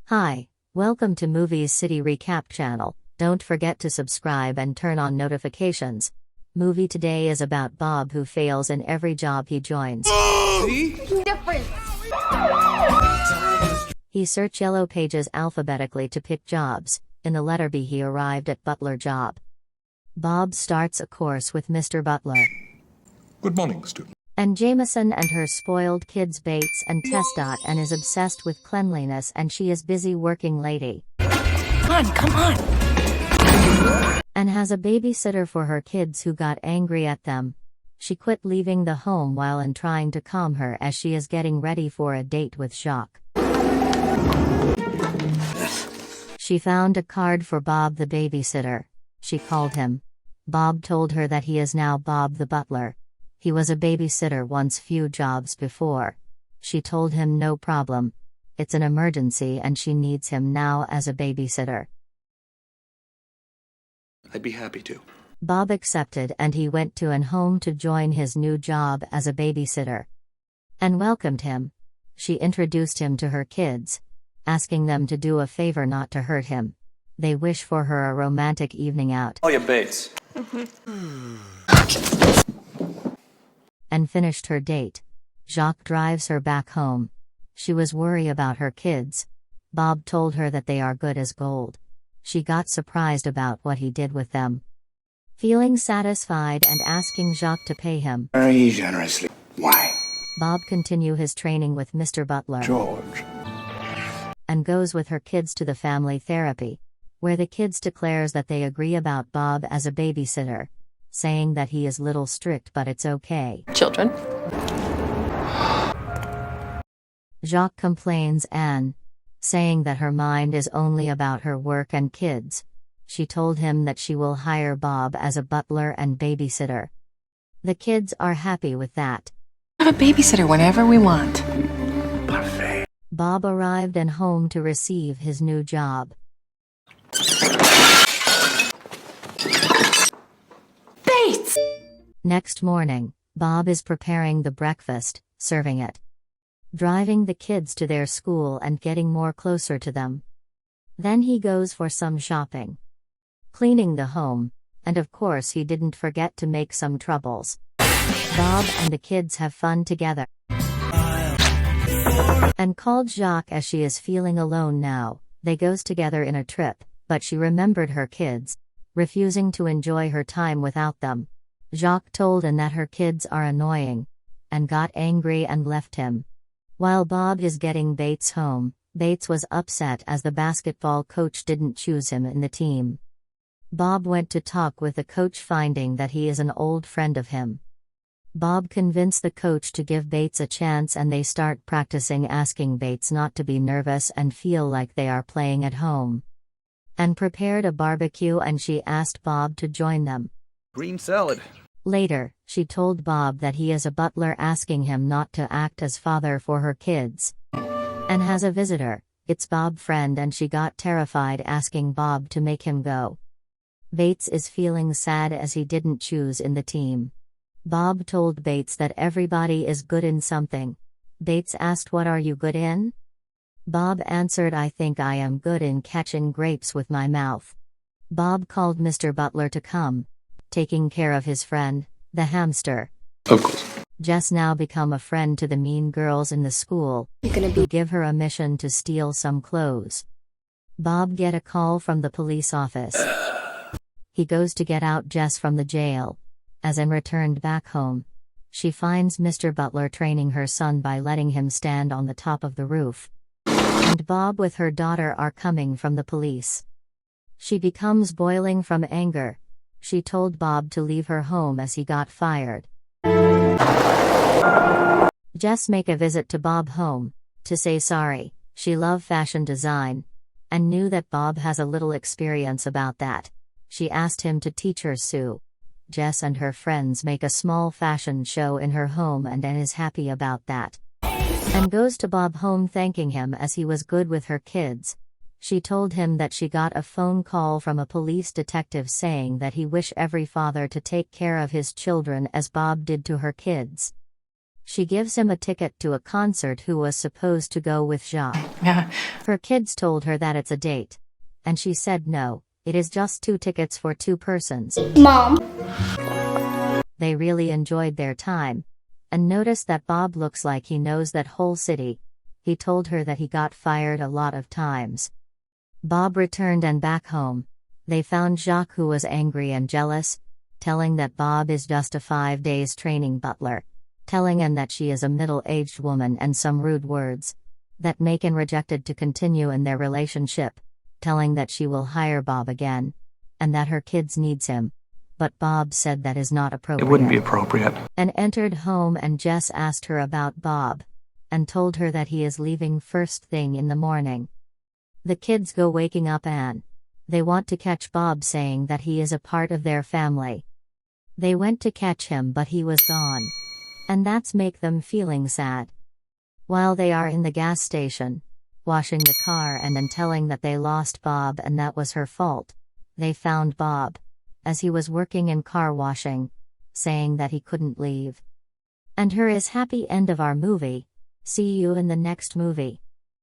Hi, welcome to Movies City Recap channel. Don't forget to subscribe and turn on notifications. Movie today is about Bob who fails in every job he joins. See? Different. He searched yellow pages alphabetically to pick jobs. In the letter B he arrived at Butler job. Bob starts a course with Mr. Butler. Good morning, student. Anne Jamieson and her spoiled kids Bates and Tess. And is obsessed with cleanliness and she is busy working lady. Come on. And has a babysitter for her kids who got angry at them. She quit leaving the home while in trying to calm her as she is getting ready for a date with Jacques. She found a card for Bob the babysitter. She called him. Bob told her that he is now Bob the butler. He was a babysitter once few jobs before. She told him no problem. It's an emergency and she needs him now as a babysitter. I'd be happy to. Bob accepted and he went to Anne home to join his new job as a babysitter. Anne welcomed him. She introduced him to her kids, asking them to do a favor not to hurt him. They wish for her a romantic evening out. Oh, yeah, Bates. And finished her date. Jacques drives her back home. She was worried about her kids. Bob told her that they are good as gold. She got surprised about what he did with them. Feeling satisfied and asking Jacques to pay him. Very generously. Why? Bob continue his training with Mr. Butler. George. And goes with her kids to the family therapy, where the kids declares that they agree about Bob as a babysitter, saying that he is little strict but it's okay. Children. Jacques complains Anne, saying that her mind is only about her work and kids. She told him that she will hire Bob as a butler and babysitter. The kids are happy with that. Have a babysitter whenever we want. Parfait. Bob arrived and home to receive his new job. Bates! Next morning, Bob is preparing the breakfast, serving it, driving the kids to their school and getting more closer to them. Then he goes for some shopping, cleaning the home, and of course he didn't forget to make some troubles. Bob and the kids have fun together. And called Jacques as she is feeling alone now. They goes together in a trip, but she remembered her kids, refusing to enjoy her time without them. Jacques told Anne that her kids are annoying, and got angry and left him. While Bob is getting Bates home, Bates was upset as the basketball coach didn't choose him in the team. Bob went to talk with the coach finding that he is an old friend of him. Bob convinced the coach to give Bates a chance and they start practicing asking Bates not to be nervous and feel like they are playing at home. And prepared a barbecue and she asked Bob to join them. Green salad. Later, she told Bob that he is a butler asking him not to act as father for her kids. And has a visitor, it's Bob's friend and she got terrified asking Bob to make him go. Bates is feeling sad as he didn't choose in the team. Bob told Bates that everybody is good in something. Bates asked what are you good in? Bob answered I think I am good in catching grapes with my mouth. Bob called Mr. Butler to come, taking care of his friend, the hamster. Of course. Jess now become a friend to the mean girls in the school, who give her a mission to steal some clothes. Bob get a call from the police office. He goes to get out Jess from the jail. As Anne returned back home, she finds Mr. Butler training her son by letting him stand on the top of the roof. And Bob with her daughter are coming from the police. She becomes boiling from anger. She told Bob to leave her home as he got fired. Jess make a visit to Bob home, to say sorry. She loved fashion design, and knew that Bob has a little experience about that. She asked him to teach her sew. Jess and her friends make a small fashion show in her home and Anne is happy about that. And goes to Bob home thanking him as he was good with her kids. She told him that she got a phone call from a police detective saying that he wish every father to take care of his children as Bob did to her kids. She gives him a ticket to a concert who was supposed to go with Jacques. Yeah. Her kids told her that it's a date. And she said no, it is just 2 tickets for 2 persons. Mom. They really enjoyed their time. And noticed that Bob looks like he knows that whole city. He told her that he got fired a lot of times. Bob returned and back home. They found Jacques, who was angry and jealous, telling that Bob is just a 5 days training butler, telling Anne that she is a middle-aged woman, and some rude words that make Anne rejected to continue in their relationship, telling that she will hire Bob again, and that her kids needs him. But Bob said that is not appropriate. It wouldn't be appropriate. And entered home, and Jess asked her about Bob, and told her that he is leaving first thing in the morning. The kids go waking up Anne. They want to catch Bob, saying that he is a part of their family. They went to catch him, but he was gone. And that's make them feeling sad. While they are in the gas station, washing the car, and then telling that they lost Bob and that was her fault, they found Bob, as he was working in car washing, saying that he couldn't leave. And here is happy end of our movie. See you in the next movie.